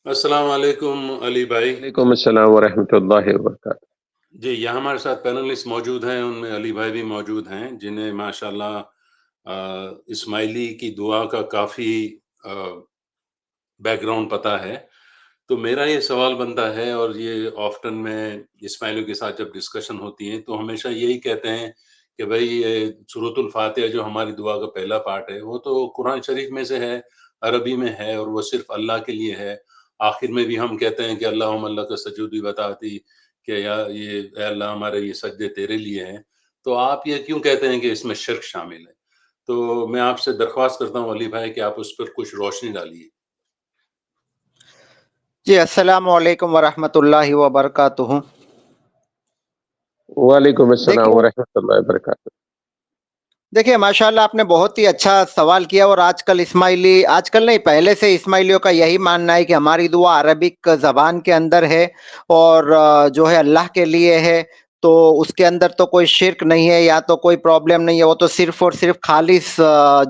अस्सलाम वालेकुम अली भाई। वालेकुम अस्सलाम वरहमतुल्लाहि वबरकातुहू। जी, यहाँ हमारे साथ पैनलिस्ट मौजूद हैं, उनमें अली भाई भी मौजूद हैं, जिन्हें माशाअल्लाह इस्माइली की दुआ का काफ़ी अ, बैकग्राउंड पता है। तो मेरा ये सवाल बनता है और ये ऑफ़्टन में इस्माइलियों के साथ जब डिस्कशन होती है, तो हमेशा यही कहते हैं कि भई ये सूरतुल फ़ातिहा जो हमारी दुआ का पहला पार्ट है, वो तो कुरान शरीफ में से है, अरबी में है और वो सिर्फ़ अल्लाह के लिए है। आखिर में भी हम कहते हैं कि अल्लाहुम्मा लका सजूदी व ताअती कि या ये ए अल्लाह हमारे ये सजदे तेरे लिए हैं। तो आप ये क्यों कहते हैं कि इसमें शिर्क शामिल है? तो मैं आपसे दरख्वास्त करता हूँ अली भाई कि आप उस पर कुछ रोशनी डालिए। जी, अस्सलामु अलैकुम वरहमतुल्लाहि वबरकातुहू। वालेकुम अस्सलाम देखिए वरहमतुल्लाहि वबरकातुहू। देखिए माशाअल्लाह आपने बहुत ही अच्छा सवाल किया और आजकल नहीं पहले से इस्माइलियों का यही मानना है कि हमारी दुआ अरबिक ज़बान के अंदर है और जो है अल्लाह के लिए है, तो उसके अंदर तो कोई शिर्क नहीं है या तो कोई प्रॉब्लम नहीं है, वो तो सिर्फ़ और सिर्फ़ खालिस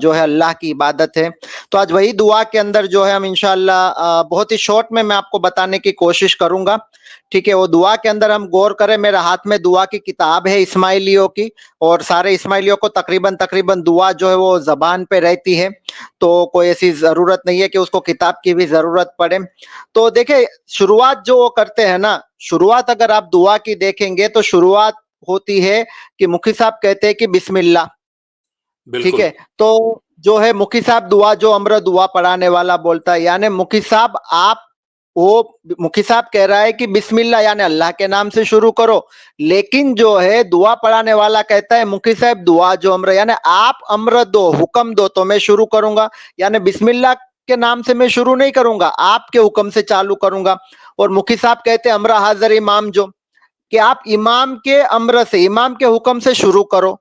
जो है अल्लाह की इबादत है। तो आज वही दुआ के अंदर जो है हम इंशाअल्लाह बहुत ही शॉर्ट में मैं आपको बताने की कोशिश करूँगा, ठीक है? वो दुआ के अंदर हम गौर करें, मेरे हाथ में दुआ की किताब है इस्माइलियों की और सारे इस्माइलियों को तकरीबन तकरीबन दुआ जो है वो ज़बान पे रहती है, तो कोई ऐसी ज़रूरत नहीं है कि उसको किताब की भी ज़रूरत पड़े। तो देखिए शुरुआत जो वो करते हैं ना, शुरुआत अगर आप दुआ की देखेंगे तो शुरुआत होती है कि मुफ्ती साहब कहते हैं कि बिस्मिल्लाह, ठीक बिल्कुल। है? तो जो है मुफ्ती साहब दुआ जो अमर दुआ पढ़ाने वाला बोलता है, यानी मुफ्ती साहब आप वो मुफ्ती साहब कह रहा है कि बिस्मिल्लाह यानी अल्लाह के नाम से शुरू करो, लेकिन जो है दुआ पढ़ाने वाला कहता है मुफ्ती साहब दुआ जो अमर यानी आप अमर दो, हुक्म दो तो मैं शुरू करूंगा, यानी बिस्मिल्लाह के नाम से मैं शुरू नहीं करूंगा, आपके हुक्म से चालू करूंगा। और मुफ्ती साहब कहते हैं अमरा हाजिर इमाम जो, कि आप इमाम के अमर से, इमाम के हुक्म से शुरू करो।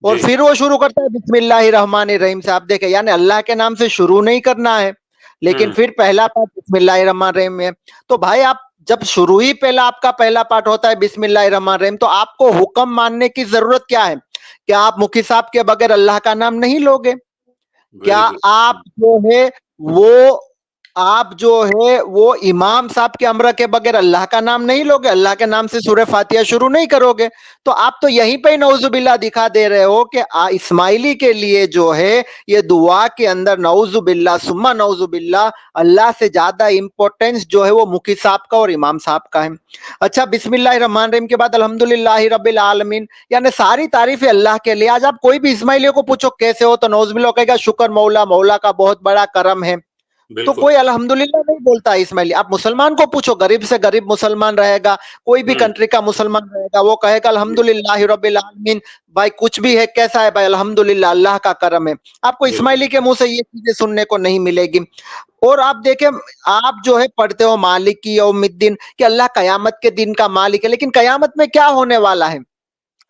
और जी। फिर वो शुरू करता है बिस्मिल्लाहिर्रहमानिर्रहीम से। आप देखें यानी अल्लाह के नाम से शुरू नहीं करना है, लेकिन हुँ। फिर पहला पार्ट बिस्मिल्लाहिर्रहमानिर्रहीम में। तो भाई आप जब शुरू ही पहला आपका पहला पार्ट होता है बिस्मिल्लाहिर्रहमानिर्रहीम, तो आपको हुक्म मानने की जरूरत क्या है? क्या आप मुखी साहब के बगैर अल्लाह का नाम नहीं लोगे? क्या वेरी गुड। आप जो है वो आप जो है वो इमाम साहब के अमर के बगैर अल्लाह का नाम नहीं लोगे, अल्लाह के नाम से सूरह फातिहा शुरू नहीं करोगे? तो आप तो यहीं पे ही नौजुबिल्ला दिखा दे रहे हो कि इस्माइली के लिए जो है ये दुआ के अंदर नौजुबिल्ला सुम्मा नौजुबिल्ला अल्लाह से ज्यादा इंपॉर्टेंस जो है वो मुखी साहब का और इमाम साहब का है। अच्छा, बिस्मिल्लाहिर रहमान रहीम के बाद अल्हम्दुलिल्लाहि रब्बिल आलमीन, यानी सारी तारीफें अल्लाह के लिए। आज आप कोई भी इस्माइलियों को पूछो कैसे हो, तो नौजुबिल्ला कहेगा शुक्र मौला, मौला का बहुत बड़ा करम है। तो बिल्कुल। कोई अल्हम्दुलिल्लाह नहीं बोलता है इस्माइली। आप मुसलमान को पूछो, गरीब से गरीब मुसलमान रहेगा, कोई भी हुँ। कंट्री का मुसलमान रहेगा, वो कहेगा जी, अल्हम्दुलिल्लाहि रब्बिल आलमीन। भाई कुछ भी है, कैसा है भाई? अल्हम्दुलिल्लाह, अल्लाह का करम है। आपको बिल्कुल। इस्माइली के मुंह से ये चीजें सुनने को नहीं मिलेगी। और आप देखें, आप जो है पढ़ते हो मालिक की यौमिद्दीन, कि अल्लाह कयामत के दिन का मालिक है, लेकिन कयामत में क्या होने वाला है?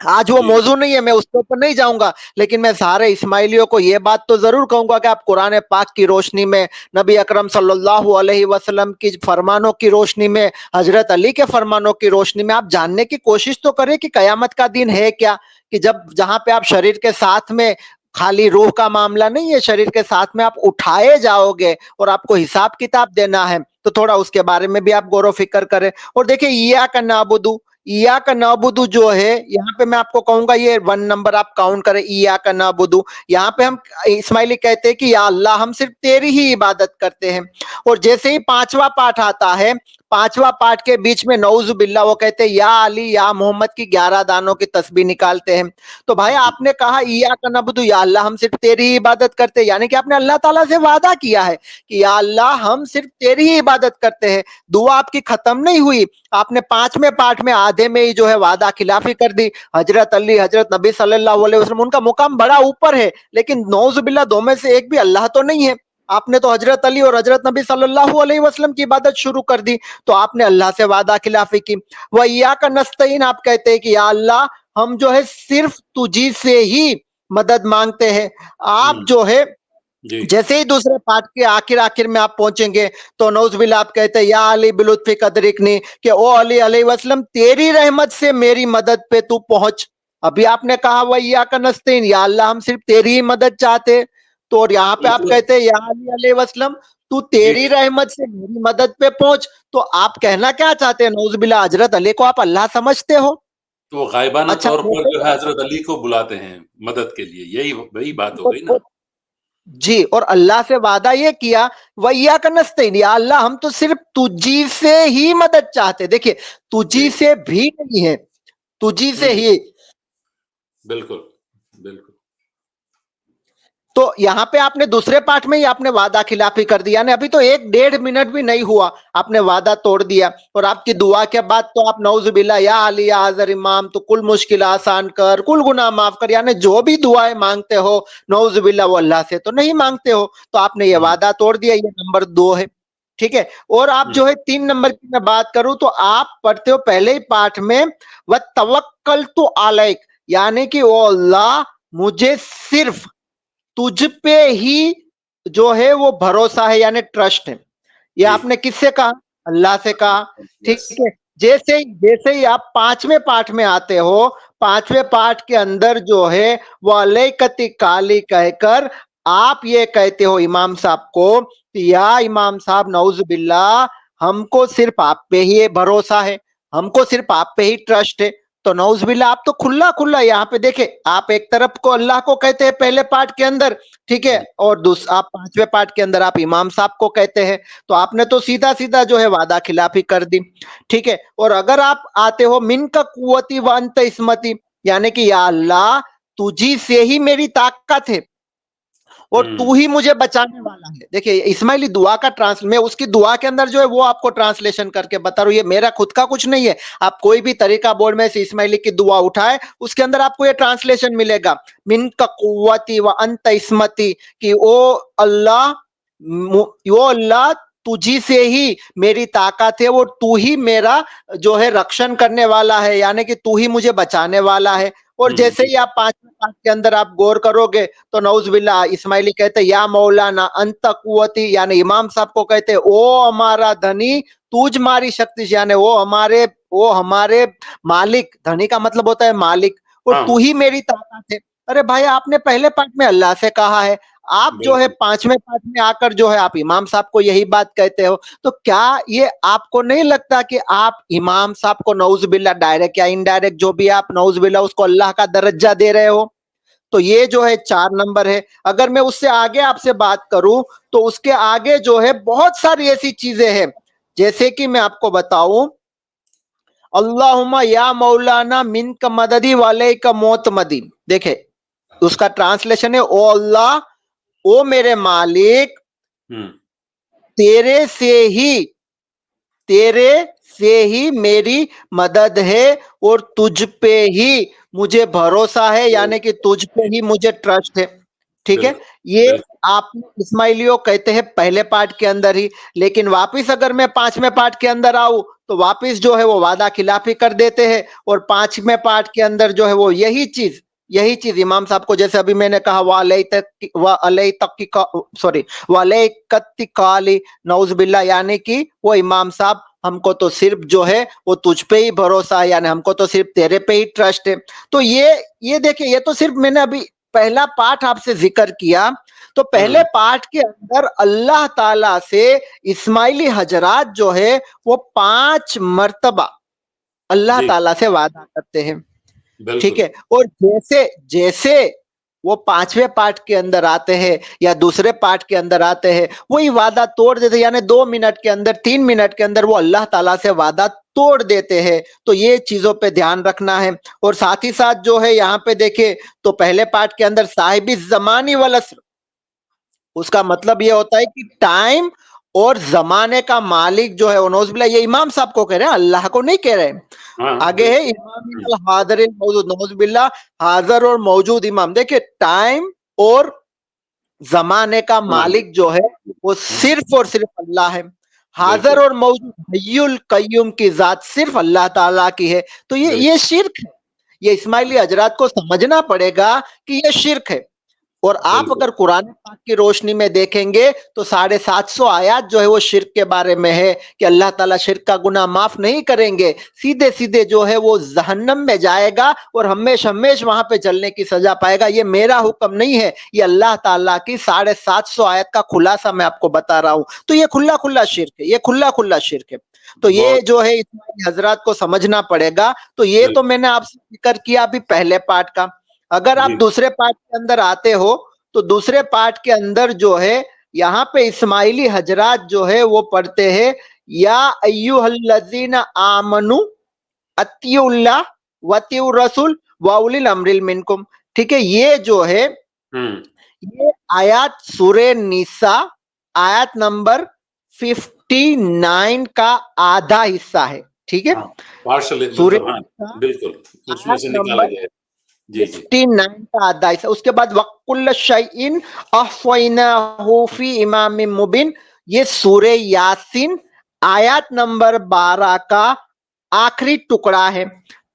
आज वो जी, मौजू नहीं है, मैं उसके ऊपर नहीं जाऊंगा, लेकिन मैं सारे इस्माइलियों को ये बात तो जरूर कहूंगा कि आप कुरान पाक की रोशनी में, नबी अकरम सल्लल्लाहु अलैहि वसल्लम की फरमानों की रोशनी में, हजरत अली के फरमानों की रोशनी में आप जानने की कोशिश तो करें कि कयामत का दिन है क्या, कि जब जहां पे आप शरीर के साथ में, खाली रूह का मामला नहीं है, शरीर के साथ में आप उठाए जाओगे और आपको हिसाब किताब देना है, तो थोड़ा उसके बारे में भी आप गौर फिक्र करें। और देखिए ईया का नाबुदू जो है, यहाँ पे मैं आपको कहूंगा ये 1 नंबर आप काउंट करें, ईया का नाबुदू। यहाँ पे हम इस्माइली कहते हैं कि या अल्लाह हम सिर्फ तेरी ही इबादत करते हैं। और जैसे ही पांचवा पाठ आता है, पांचवा पाठ के बीच में नऊज बिल्ला वो कहते हैं या अली या मोहम्मद की 11 दानों की तस्बीह निकालते हैं। तो भाई जी, आपने कहा ईया का नबुदू, या अल्लाह हम सिर्फ तेरी ही इबादत करते हैं, यानी कि आपने अल्लाह ताला से वादा किया है कि या अल्लाह हम सिर्फ तेरी ही इबादत करते हैं। दुआ आपकी खत्म नहीं हुई, आपने पांचवें पाठ में आधे में ही जो है वादा खिलाफी कर दी। हजरत अली, हजरत नबी सल्लल्लाहु अलैहि वसल्लम, उनका मुकाम बड़ा ऊपर है, लेकिन नौजुबिल्ला दो में से एक भी अल्लाह तो नहीं है। आपने तो हजरत अली और हजरत नबी सल्लल्लाहु अलैहि वसल्लम की इबादत शुरू कर दी, तो आपने अल्लाह से वादा खिलाफी की। वह या का नस्तईन, आप कहते हैं कि या अल्लाह हम जो है सिर्फ तुझी से ही मदद मांगते हैं। आप हुँ, जो है जी, जैसे ही दूसरे पाठ के आखिर आखिर में आप पहुंचेंगे, तो नौजुबिल्ला आप कहते हैं या अली बिलुत्फी कदरिकनी, कि ओ अली अलैहि वसल्लम तेरी रहमत से मेरी मदद पे तू पहुंच। अभी आपने कहा वैया का नस्तीन, या अल्लाह हम सिर्फ तेरी ही मदद चाहते। तो और यहाँ पे आप बिल्कुल। कहते हैं या अली अलैहि वसल्लम तू जी, तेरी जी। रहमत से मेरी मदद पे पहुंच। तो आप कहना क्या चाहते हैं? नौजुबिल्ला हजरत अली को आप अल्लाह समझते हो? तो गायबाना अच्छा, तौर पर जैसे जो है हज़रत अली को बुलाते हैं मदद के लिए, यही वही बात हो और, गई ना? और जी, और अल्लाह से वादा ये किया, वैया का नस्तईन, या अल्लाह हम तो सिर्फ तुझी से ही मदद चाहते। देखिए, तुझी जी। से भी नहीं है, तुझी से हुँ, ही। बिल्कुल, बिल्कुल। तो यहाँ पे आपने दूसरे पार्ट में ही आपने वादा खिलाफी कर दी, यानी अभी तो 1-1.5 मिनट भी नहीं हुआ, आपने वादा तोड़ दिया। और आपकी दुआ के बाद तो आप नौजुबिल्ला या अली या हज़र इमाम तो कुल मुश्किल आसान कर, कुल गुनाह माफ कर, यानी जो भी दुआएं मांगते हो नौजुबिल्ला वो अल्लाह से तो नहीं मांगते हो। तो आपने ये हुँ, वादा तोड़ दिया, ये नंबर 2 है। ठीक है। और आप हुँ, जो है 3 नंबर की मैं बात करूं तो आप पढ़ते हो पहले ही पाठ में, व तवक्कलतु अलैक, यानी कि ओ अल्लाह, मुझे सिर्फ तुझ पे ही जो है वो भरोसा है, यानी ट्रस्ट है। ये जी। आपने किससे कहा? अल्लाह से कहा। ठीक यस। है। जैसे ही आप 5वें पाठ में आते हो, 5वें पाठ के अंदर जो है वो अलैकति काली कहकर आप ये कहते हो इमाम साहब को कि या इमाम साहब नऊज़ बिल्लाह, हमको सिर्फ आप पे ही भरोसा है, हमको सिर्फ आप पे ही ट्रस्ट है। तो नऊज़ बिल्लाह आप तो खुला खुला यहाँ पे देखे, आप एक तरफ को अल्लाह को कहते हैं पहले पाठ के अंदर, ठीक है, हुँ, और आप 5वें पाठ के अंदर आप इमाम साहब को कहते हैं। तो आपने तो सीधा सीधा जो है वादा खिलाफी कर दी। ठीक है। और अगर आप आते हो मिन का कुव्वती व अंत इस्मती, यानी कि या अल्लाह, तुझी से ही मेरी ताकत है और तू हुँ, ही मुझे बचाने वाला है। देखिए, इस्माइली दुआ का मैं उसकी दुआ के अंदर जो है वो आपको ट्रांसलेशन करके बता रहा हूं, ये मेरा खुद का कुछ नहीं है। आप कोई भी तरीका बोर्ड में से इस्माइली की दुआ उठाए, उसके अंदर आपको ये ट्रांसलेशन मिलेगा, मिन का कुव्वती व अंत इस्मती, कि ओ अल्लाह, वो अल्लाह, तुझी से ही मेरी ताकत है, वो तू ही मेरा जो है रक्षण करने वाला है, यानी कि तू ही मुझे बचाने वाला है। और हुँ, जैसे जी, ही आप 5वें पाठ के अंदर आप गौर करोगे तो नौजुबिल्ला इस्माइली कहते या मौलाना अंत कुव्वती, यानी इमाम साहब को कहते ओ हमारा धनी, तुझ मारी शक्ति, यानी वो हमारे मालिक, धनी का मतलब होता है मालिक, और हाँ, तू ही मेरी ताकत है। अरे भाई, आपने पहले पाठ में अल्लाह से कहा है, आप जो है बिल्कुल। 5वें पाठ में आकर जो है आप इमाम साहब को यही बात कहते हो। तो क्या ये आपको नहीं लगता कि आप इमाम साहब को नऊजुबिल्ला डायरेक्ट या इनडायरेक्ट जो भी आप नऊजुबिल्ला उसको अल्लाह का दर्जा दे रहे हो? तो ये जो है 4 नंबर है। अगर मैं उससे आगे आपसे बात करूं तो उसके आगे जो है बहुत सारी ऐसी चीजें हैं, जैसे कि मैं आपको बताऊं, अल्लाहुम्मा या मौलाना मिन का मददी वाले का मौत मदी। देखे, उसका ट्रांसलेशन है, ओ अल्लाह, ओ मेरे मालिक, हुँ, तेरे से ही तेरे से ही मेरी मदद है और तुझ पे ही मुझे भरोसा है, यानी कि तुझ पे ही मुझे ट्रस्ट है। ठीक है। बिल्कुल, ये बिल्कुल। आप इस्माइलियों कहते हैं पहले पार्ट के अंदर ही, लेकिन वापिस अगर मैं 5वें पार्ट के अंदर आऊं तो वापिस जो है वो वादा खिलाफी कर देते हैं, और 5वें पार्ट के अंदर जो है वो यही चीज इमाम साहब को, जैसे अभी मैंने कहा वाले नौज बिल्ला, यानी कि वो इमाम साहब, हमको तो सिर्फ जो है वो तुझ पे ही भरोसा है, यानी हमको तो सिर्फ तेरे पे ही ट्रस्ट है। तो ये देखिए, ये तो सिर्फ मैंने अभी पहला पाठ आपसे जिक्र किया। तो पहले हुँ, पाठ के अंदर अल्लाह ताला से इस्माइली हजरात जो है वो 5 मर्तबा अल्लाह जी, ताला से वादा करते हैं। ठीक बिल्कुल। है। और जैसे जैसे वो 5वें पार्ट के अंदर आते हैं या दूसरे पार्ट के अंदर आते हैं, वही वादा तोड़ देते हैं, यानी 2 मिनट के अंदर, 3 मिनट के अंदर वो अल्लाह ताला से वादा तोड़ देते हैं। तो ये चीजों पे ध्यान रखना है। और साथ ही साथ जो है यहाँ पे देखे तो पहले पार्ट के अंदर साहिबी जमानी वाला, उसका मतलब ये होता है कि टाइम और जमाने का मालिक जो है, नौज बिल्ला, ये इमाम साहब को कह रहे हैं, अल्लाह को नहीं कह रहे हैं। हाँ, आगे है बिल्कुल। हुँ, इमाम हाजिर मौजूद, नौज बिल्ला, हाजिर और मौजूद इमाम। देखिए, टाइम और जमाने का मालिक। मालिक जो है वो हुँ, सिर्फ और सिर्फ अल्लाह है। हाजिर बिल्कुल। और मौजूद हय्युल कय्यूम की जात सिर्फ अल्लाह ताला की है। तो ये बिल्कुल। शिर्क है। ये इस्माइली हजरात को समझना पड़ेगा कि ये शिर्क है। और आप बिल्कुल। अगर कुरान पाक की रोशनी में देखेंगे तो 750 आयत जो है वो शिर्क के बारे में है कि अल्लाह ताला शिर्क का गुनाह माफ नहीं करेंगे, सीधे सीधे जो है वो जहन्नम में जाएगा और हमेश हमेश वहां पे जलने की सजा पाएगा। ये मेरा हुक्म नहीं है, ये अल्लाह ताला की 750 आयत का खुलासा मैं आपको बता रहा हूं। तो ये खुला खुला शिर्क है, ये खुला खुला शिर्क है। तो ये बहुत जो है इस्माइली हजरात को समझना पड़ेगा। तो ये तो बिल्कुल। मैंने आपसे जिक्र किया अभी पहले पार्ट का। अगर आप जी, दूसरे पार्ट के अंदर आते हो तो दूसरे पार्ट के अंदर जो है यहाँ पे इस्माइली हजरात जो है वो पढ़ते हैं या अय्युहल्लज़ीना आमनु अत्तिउल्लाह वतिउर रसूल व उलिल अम्रिल मिनकुम। ठीक है, ये जो है हुँ, ये आयत सूरे निसा आयत नंबर 59 का आधा हिस्सा है। ठीक है, हाँ, पार्शियल सूरे मतलब हाँ, निसा बिल्कुल, उसमें आयत से निकाला नंबर गया है। जी, जी। 59 का आधा हिस्सा। उसके बाद वकुल्ल शैइन अहफ़ैनाहु फी इमामिम मुबिन, ये सूरे यासीन आयत नंबर 12 का आखिरी टुकड़ा है।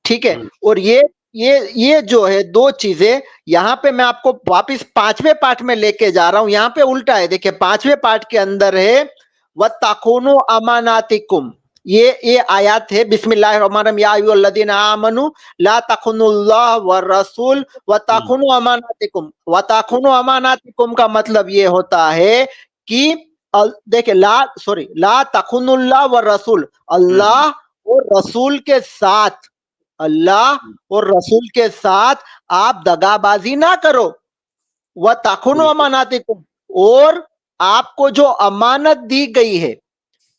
ठीक है, हुँ, और ये जो है दो चीजें यहाँ पे मैं आपको वापिस पांचवें पार्ट में लेके जा रहा हूं। यहाँ पे उल्टा है, देखिए पांचवें पार्ट के अंदर है वत्तखूनु अमानातिकुम, ये आयत है बिस्मिल्लाहिर्रहमानिर्रहीम या अय्युहल्लज़ीना आमनु ला तखुनुल्लाह व रसूल व हुँ, तखुनु अमानातिकुम। व तखुनु अमानातिकुम का मतलब ये होता है कि देखिए ला तखुनुल्लाह व रसूल, हुँ, अल्लाह और रसूल के साथ, अल्लाह हुँ, और रसूल के साथ आप दगाबाजी ना करो। व तखुनु बिल्कुल, अमानातिकुम, और आपको जो अमानत दी गई है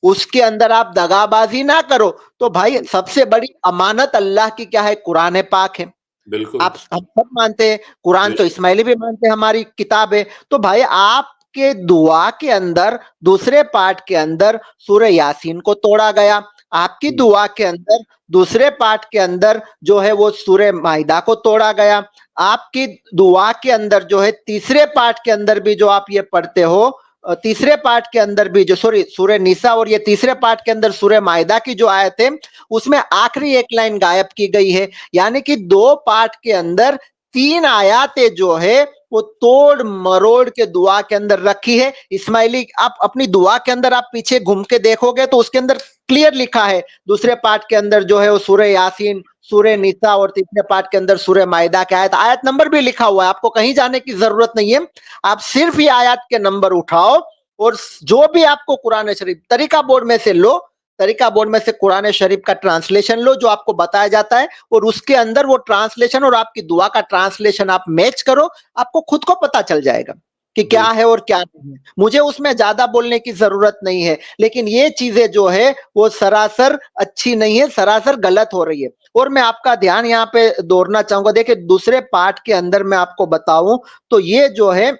उसके अंदर आप दगाबाजी ना करो। तो भाई सबसे बड़ी अमानत अल्लाह की क्या है? कुरान पाक है। बिल्कुल, आप हम सब मानते हैं, कुरान तो बेशक, इस्माइली भी मानते हैं, हमारी किताब है। तो भाई आपके दुआ के अंदर दूसरे पार्ट के अंदर सूरह यासीन को तोड़ा गया, आपकी हुँ, दुआ के अंदर दूसरे पार्ट के अंदर जो है वो सूरह माइदा को तोड़ा गया, आपकी दुआ के अंदर जो है तीसरे पार्ट के अंदर भी जो आप ये पढ़ते हो, तीसरे पार्ट के अंदर भी जो सूरह निसा और ये तीसरे पार्ट के अंदर सूरह माइदा की जो आयत है उसमें आखिरी एक लाइन गायब की गई है। यानी कि दो पार्ट के अंदर तीन आयातें जो है वो तोड़ मरोड़ के दुआ के अंदर रखी है। इस्माइली आप अपनी दुआ के अंदर आप पीछे घूम के देखोगे तो उसके अंदर क्लियर लिखा है, दूसरे पार्ट के अंदर जो है वो सूरह यासीन, सूरह निसा और तीसरे पार्ट के अंदर सूरह माइदा के आयत आयत नंबर भी लिखा हुआ है। आपको कहीं जाने की जरूरत नहीं है, आप सिर्फ ये आयत के नंबर उठाओ और जो भी आपको कुरान शरीफ तरीका बोर्ड में से लो, तरीका बोर्ड में से कुरान शरीफ का ट्रांसलेशन लो जो आपको बताया जाता है, और उसके अंदर वो ट्रांसलेशन और आपकी दुआ का ट्रांसलेशन आप मैच करो, आपको खुद को पता चल जाएगा कि क्या बिल्कुल, है और क्या नहीं है। मुझे उसमें ज्यादा बोलने की जरूरत नहीं है, लेकिन ये चीजें जो है वो सरासर अच्छी नहीं है, सरासर गलत हो रही है। और मैं आपका ध्यान यहाँ पे दौड़ना चाहूंगा, देखिए दूसरे पार्ट के अंदर मैं आपको बताऊं तो ये जो है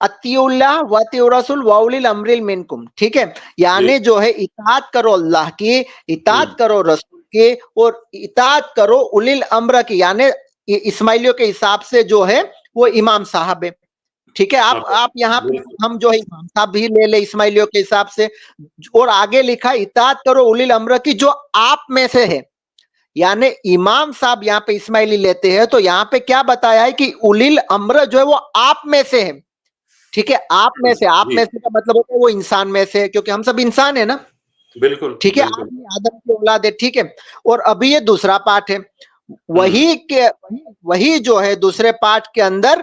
अत्तिउल्लाह व अत्तिउर रसूल व उलिल अम्रिल मिनकुम, ठीक है, जी, यानी जो है इताअत करो अल्लाह की, हुँ, इताअत करो रसूल की, और इताअत करो उलिल अम्र की, यानी इस्माइलियों के हिसाब से जो है वो इमाम साहब है। ठीक है, हाँ, आप यहाँ पे बिल्कुल, हम जो है इमाम साहब भी ले ले इस्माइलियों के हिसाब से, और आगे लिखा इताअत करो उलिल अम्र की जो आप में से है, यानी इमाम साहब यहाँ पे इस्माइली लेते हैं तो यहाँ पे क्या बताया है कि उलिल अम्र जो है वो आप में से है। ठीक है, आप में से, आप जी, में से का मतलब होता है वो इंसान में से, क्योंकि हम सब इंसान है ना। बिल्कुल, ठीक है, बिल्कुल, आदमी आदम की औलाद है। ठीक है, और अभी ये दूसरा पार्ट है, हुँ, वही जो है दूसरे पार्ट के अंदर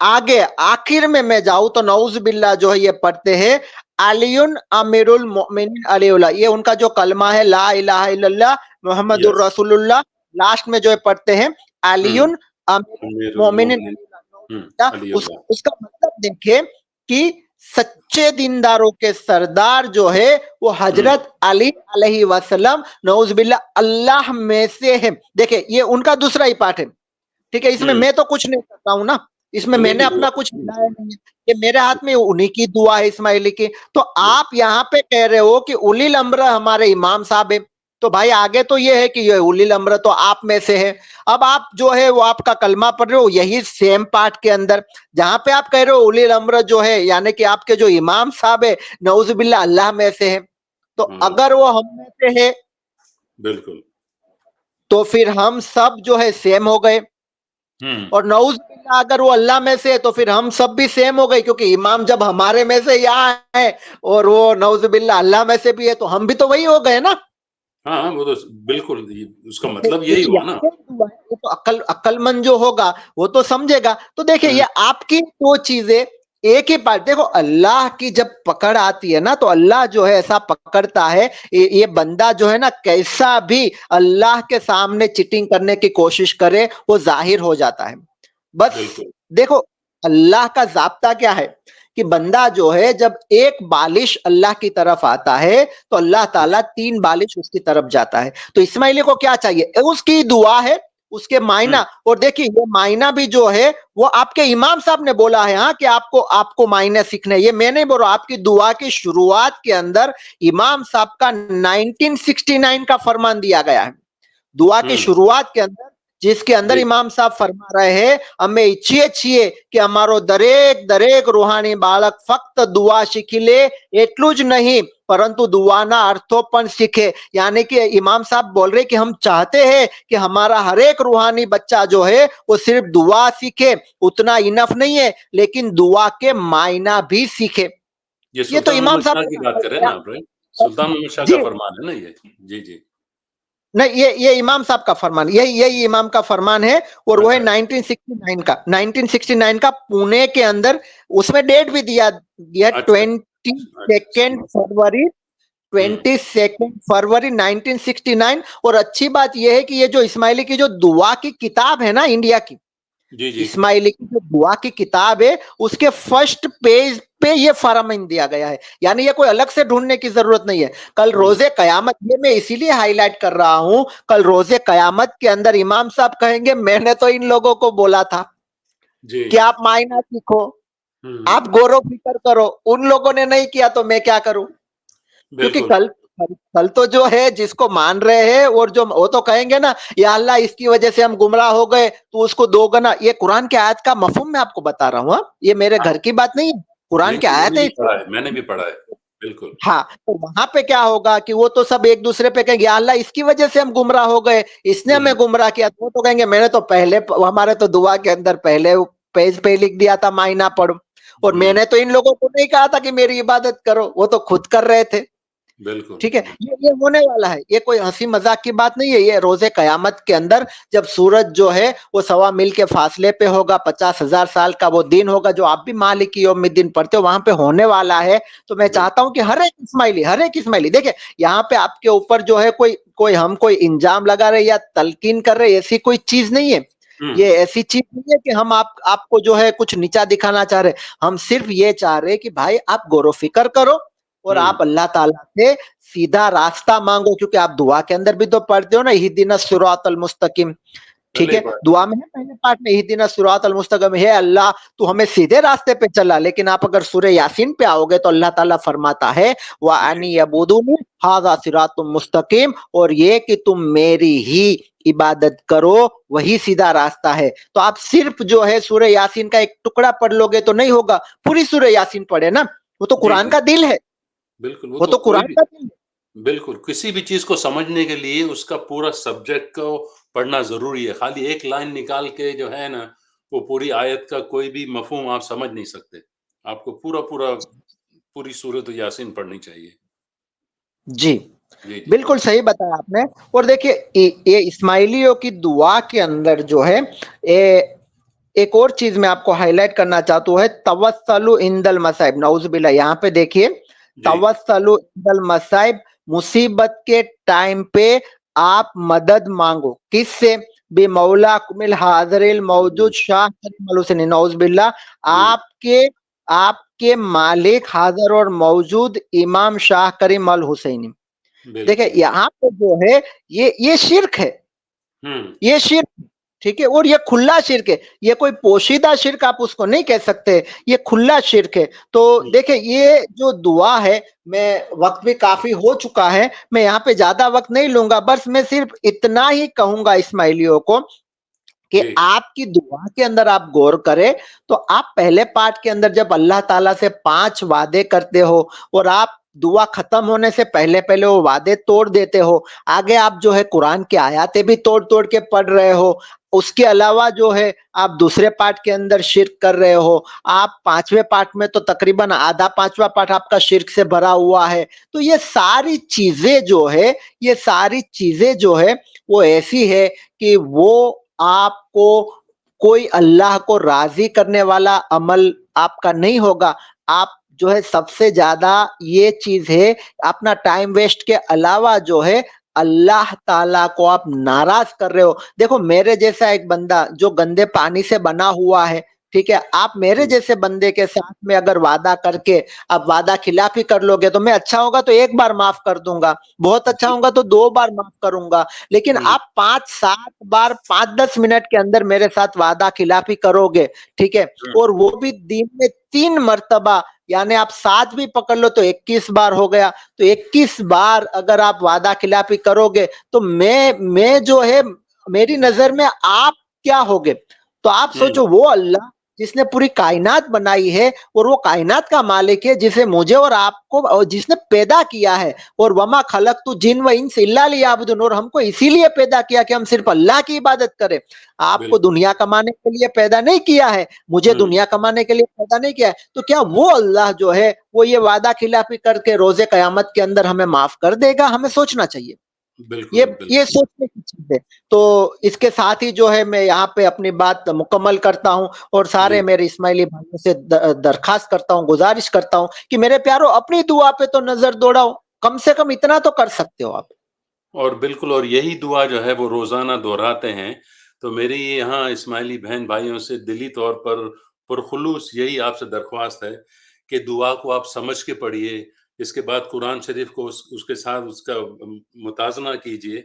आगे आखिर में मैं जाऊं तो नऊज बिल्ला जो है ये पढ़ते हैं अलीयुन अमीरुल मोमिनीन अलीउल्लाह, ये उनका जो कलमा है ला इलाहा इल्लल्लाह मुहम्मदुर यस, रसूलुल्लाह, लास्ट में जो है पढ़ते हैं हुँ, अलीयुन अमीरुल अमीरुल मोमिनीन मोमिनीन, हुँ, अलीउल्लाह। अली अल्लाह, उसका मतलब देखें कि सच्चे दीनदारों के सरदार जो है वो हुँ, हजरत अली अलैहि वसल्लम नऊज बिल्ला अल्लाह में से है। देखिए ये उनका दूसरा ही पार्ट है। ठीक है, इसमें हुँ, मैं तो कुछ नहीं कर रहा हूं ना, इसमें उन्हीं मैंने की अपना दुआ, कुछ मिलाया नहीं है, ये मेरे हाथ में उन्हीं की दुआ है इस्माइली की। तो आप यहाँ पे कह रहे हो कि उलिल अम्र हमारे इमाम साहब है, तो भाई आगे तो ये है कि ये उलिल अम्र तो आप में से है। अब आप जो है वो आपका कलमा पढ़ रहे हो यही सेम पार्ट के अंदर, जहां पे आप कह रहे हो उलिल अम्र जो है यानी कि आपके जो इमाम साहब है नऊजुबिल्लाह अल्लाह में से है, तो हाँ, अगर वो हम में से है बिल्कुल, तो फिर हम सब जो है सेम हो गए। और नऊज बिल्लाह अगर वो अल्लाह में से है तो फिर हम सब भी सेम हो गए, क्योंकि इमाम जब हमारे में से यहाँ है और वो नऊज बिल्लाह अल्लाह में से भी है तो हम भी तो वही हो गए ना। हाँ, वो तो बिल्कुल उसका देखिए मतलब यही हुआ यहाँ ना। पे हुआ है, वो तो अक्लमंद जो होगा वो तो समझेगा। तो देखिए ये आपकी दो चीजें एक ही बात। देखो अल्लाह की जब पकड़ आती है ना तो अल्लाह जो है ऐसा पकड़ता है, ये बंदा जो है ना कैसा भी अल्लाह के सामने चीटिंग करने की कोशिश करे वो जाहिर हो जाता है। बस बिल्कुल। देखो अल्लाह का ज़ाब्ता क्या है कि बंदा जो है जब एक बालिश अल्लाह की तरफ आता है तो अल्लाह ताला 3 बालिश उसकी तरफ जाता है। तो इस्माइली को क्या चाहिए? उसकी दुआ है, उसके मायना। और देखिए ये मायना भी जो है वो आपके इमाम साहब ने बोला है, हाँ, कि आपको मायने सीखने। ये मैं नहीं बोल रहा, आपकी दुआ की शुरुआत के अंदर इमाम साहब का 1969 का फरमान दिया गया है। दुआ की शुरुआत के अंदर जिसके अंदर इमाम साहब फरमा रहे हैं, અમે ઈચ્છીએ છીએ કે અમારો દરેક રૂહાની બાળક ફક્ત દુઆ શીખી લે, એટલું જ નહીં परंतु दुआना अर्थों पण सीखे। यानी कि इमाम साहब बोल रहे कि हम चाहते हैं कि हमारा हर एक रूहानी बच्चा जो है वो सिर्फ दुआ सीखे, उतना इनफ नहीं है, लेकिन दुआ के मायना भी सीखे। ये तो सुल्तान इमाम मोहम्मद साहब शाह की बात कर रहे हैं ना आप, राइट? सुल्तान मोहम्मद शाह का जी फरमान है ना ये? जी, जी। नहीं, ये इमाम साहब का फरमान, यही इमाम का फरमान है। और वो है अच्छा, 1969 का पुणे के अंदर। उसमें डेट भी दिया गया अच्छा, 22 फरवरी, हुँ, 22 फरवरी 1969। और अच्छी बात यह है कि ये जो इस्माइली की जो दुआ की किताब है ना इंडिया की, जी, जी। इस्माइली की जो दुआ की किताब है उसके फर्स्ट पेज पे ये फरमान दिया गया है। यानी ये कोई अलग से ढूंढने की जरूरत नहीं है। कल रोजे कयामत, ये मैं इसीलिए हाईलाइट कर रहा हूं, कल रोजे कयामत के अंदर इमाम साहब कहेंगे मैंने तो इन लोगों को बोला था जी। कि आप मायना सीखो, हुँ, आप गौरव फिक्र करो, उन लोगों ने नहीं किया तो मैं क्या करूं? क्योंकि बिल्कुल। कल तो जो है जिसको मान रहे हैं और जो वो तो कहेंगे ना, या अल्लाह इसकी वजह से हम गुमराह हो गए तो उसको दोगुना। ये कुरान के आयत का मफहूम मैं आपको बता रहा हूँ, हाँ? ये मेरे हाँ, घर की बात नहीं है, कुरान नहीं, की नहीं, आयत है। मैंने भी पढ़ा है, बिल्कुल। हाँ, तो वहां पे क्या होगा कि वो तो सब एक दूसरे पे कहेंगे या अल्लाह इसकी वजह से हम गुमराह हो गए, इसने हमें गुमराह किया। तो वो तो कहेंगे मैंने तो पहले, हमारे तो दुआ के अंदर पहले पेज पे लिख दिया था मायना पढ़ो, और हुँ, मैंने तो इन लोगों को नहीं कहा था कि मेरी इबादत करो, वो तो खुद कर रहे थे। बिल्कुल, ठीक है, ये होने वाला है, ये कोई हंसी मजाक की बात नहीं है। ये रोजे कयामत के अंदर जब सूरज जो है वो 1.25 मील के फासले पे होगा, 50,000 साल का वो दिन होगा जो आप भी मालिक यौमिद्दीन पढ़ते हो, वहां पे होने वाला है। तो मैं बिल्कुल। चाहता हूं कि हर एक इस्माइली देखिए यहाँ पे आपके ऊपर जो है कोई इंजाम लगा रहे या तलकीन कर रहे, ऐसी कोई चीज नहीं है। हुँ, ये ऐसी चीज नहीं है कि हम आपको जो है कुछ नीचा दिखाना चाह रहे। हम सिर्फ ये चाह रहे कि भाई आप गौर फिक्र करो और आप अल्लाह ताला से सीधा रास्ता मांगो, क्योंकि आप दुआ के अंदर भी तो पढ़ते हो ना, इहदिनस सिरातल मुस्तकीम। ठीक पहले ही है, पढ़ा। दुआ में है पहले पार्ट में इहदिनस सिरातल मुस्तकीम, हे अल्लाह तू हमें सीधे रास्ते पे चला। लेकिन आप अगर सूरह यासीन पे आओगे तो अल्लाह ताला फरमाता है व जी, अनी यबुदुनी हाजा सिरातुम मुस्तकीम, और ये कि तुम मेरी ही इबादत करो, वही सीधा रास्ता है। तो आप सिर्फ जो है सूरह यासीन का एक टुकड़ा पढ़ लोगे तो नहीं होगा, पूरी सूरह यासीन पढ़े ना, वो तो जी, कुरान जी, का दिल है, बिल्कुल, वो वो तो तो कोई कुरान भी का दिल है। बिल्कुल, किसी भी चीज़ को समझने के लिए उसका पूरा सब्जेक्ट को पढ़ना ज़रूरी है। खाली एक लाइन निकाल के जो है ना, वो पूरी आयत का कोई भी मफ़हूम आप समझ नहीं सकते। आपको पूरा-पूरा पूरी सूरत यासीन पढ़नी चाहिए। जी, जी, जी। बिल्कुल सही बताया आपने। और देखिए ये इस्माइलियों की दुआ के अंदर जो है, ए, एक और चीज मैं आपको हाईलाइट करना चाहता हूँ, है तवस्सलु इंदल मसाइब। नाउज़ुबिल्लाह, यहाँ पे देखिए जी, तवस्सलु इंदल मसाइब, मुसीबत के टाइम पे आप मदद मांगो किससे? बे मौला कुमिल हाजिरिल मौजूद शाह करीम अल हुसैन। नाउज़ुबिल्लाह, जी, आपके आपके मालिक हाजिर और मौजूद इमाम शाह करीम अल हुसैनी। देखिए बिल्कुल। यहाँ पे जो है ये शिर्क है, हुँ, ये शिर्क, ठीक है, और ये खुला शिर्क है। ये कोई पोशीदा शिर्क आप उसको नहीं कह सकते, ये खुला शिर्क है। तो हुँ, देखिए ये जो दुआ है, मैं वक्त भी काफी हो चुका है, मैं यहाँ पे ज्यादा वक्त नहीं लूंगा, बस मैं सिर्फ इतना ही कहूंगा इस्माइलियों को कि जी, आपकी दुआ के अंदर आप गौर करें। तो आप पहले पार्ट के अंदर जब अल्लाह ताला से 5 वादे करते हो और आप दुआ खत्म होने से पहले-पहले वो वादे तोड़ देते हो। आगे आप जो है कुरान की आयतें भी तोड़-तोड़ के पढ़ रहे हो। उसके अलावा जो है आप दूसरे पार्ट के अंदर शिर्क कर रहे हो। आप 5वें पार्ट में तो तकरीबन आधा 5वां पार्ट आपका शिर्क से भरा हुआ है। तो ये सारी चीज़ें जो है, ये सारी चीज़ें जो है वो ऐसी है कि वो आपको कोई अल्लाह को राज़ी करने वाला अमल आपका नहीं होगा। आप जो है सबसे ज़्यादा ये चीज़ है, अपना टाइम वेस्ट के अलावा जो है अल्लाह ताला को आप नाराज़ कर रहे हो। देखो मेरे जैसा एक बंदा जो गंदे पानी से बना हुआ है, ठीक है? आप मेरे जैसे बंदे के साथ में अगर वादा करके आप वादा खिलाफ़ी कर लोगे तो मैं अच्छा होगा तो 1 बार माफ़ कर दूँगा, बहुत अच्छा जी, होगा तो 2 बार माफ़ करूँगा। लेकिन जी, आप 5-7 बार 5-10 मिनट के अंदर मेरे साथ वादा खिलाफ़ी करोगे, ठीक है? हुँ, और वो भी दिन में 3 मर्तबा, यानी आप 7 भी पकड़ लो तो 21 बार हो गया। तो 21 बार अगर आप वादा खिलाफ़ी करोगे तो मैं जो है मेरी नज़र में आप क्या होगे? तो आप हुँ, सोचो वो अल्लाह जिसने पूरी कायनात बनाई है और वो कायनात का मालिक है जिसे मुझे और आपको जिसने पैदा किया है, और वमा खलक़तु जिन्न व इंस इल्ला लियअबुदून, और हमको इसीलिए पैदा किया कि हम सिर्फ़ अल्लाह की इबादत करें। आपको बिल्कुल। दुनिया कमाने के लिए पैदा नहीं किया है, मुझे हुँ, दुनिया कमाने के लिए पैदा नहीं किया है। तो क्या वो अल्लाह जो है वो ये वादा खिलाफ़ी करके रोज़े क़यामत के अंदर हमें माफ़ कर देगा? हमें सोचना चाहिए। ये बिल्कुल, ये बिल्कुल। सोचने की चीज़ है। तो इसके साथ ही जो है मैं यहाँ पे अपनी बात मुकम्मल करता हूँ और सारे जी, मेरे इस्माइली भाइयों से दरख़्वास्त करता हूँ, गुज़ारिश करता हूँ कि मेरे प्यारों अपनी दुआ पे तो नज़र दौड़ाओ, कम से कम इतना तो कर सकते हो आप। और बिल्कुल और यही दुआ जो है वो रोज़ाना दोहराते हैं। तो मेरी यहाँ इस्माइली बहन-भाइयों से दिली तौर पर पुरख़ुलूस यही आपसे दरख्वास्त है कि दुआ को आप समझ के पढ़िए। इसके बाद कुरान शरीफ़ को उसके साथ उसका मुताज़ना कीजिए।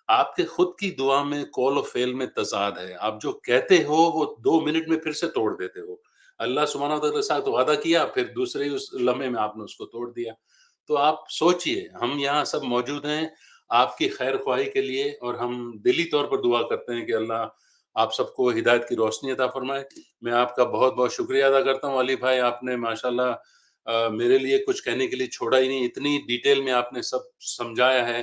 आपके खुद की दुआ में कौल और फ़ेल में तज़ाद है। आप जो कहते हो वो 2 मिनट में फिर से तोड़ देते हो। अल्लाह सुब्हानहू व तआला के साथ वादा किया, फिर दूसरे ही उस लम्हे में आपने उसको तोड़ दिया। तो आप सोचिए, हम यहाँ सब मौजूद हैं आपकी खैर-ख़्वाही के लिए और हम दिली तौर पर दुआ करते हैं कि अल्लाह आप सबको हिदायत की रोशनी अता फ़रमाए। मैं आपका बहुत-बहुत शुक्रिया अदा करता हूँ अली भाई, आपने माशाअल्लाह मेरे लिए कुछ कहने के लिए छोड़ा ही नहीं, इतनी डिटेल में आपने सब समझाया है।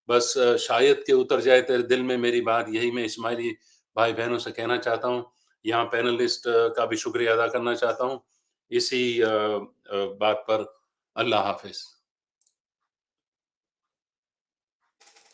बस शायद कि उतर जाए तेरे दिल में मेरी बात, यही मैं इस्माइली भाई-बहनों से कहना चाहता हूँ। यहाँ पैनलिस्ट का भी शुक्रिया अदा करना चाहता हूँ। इसी बात पर अल्लाह हाफ़िज़।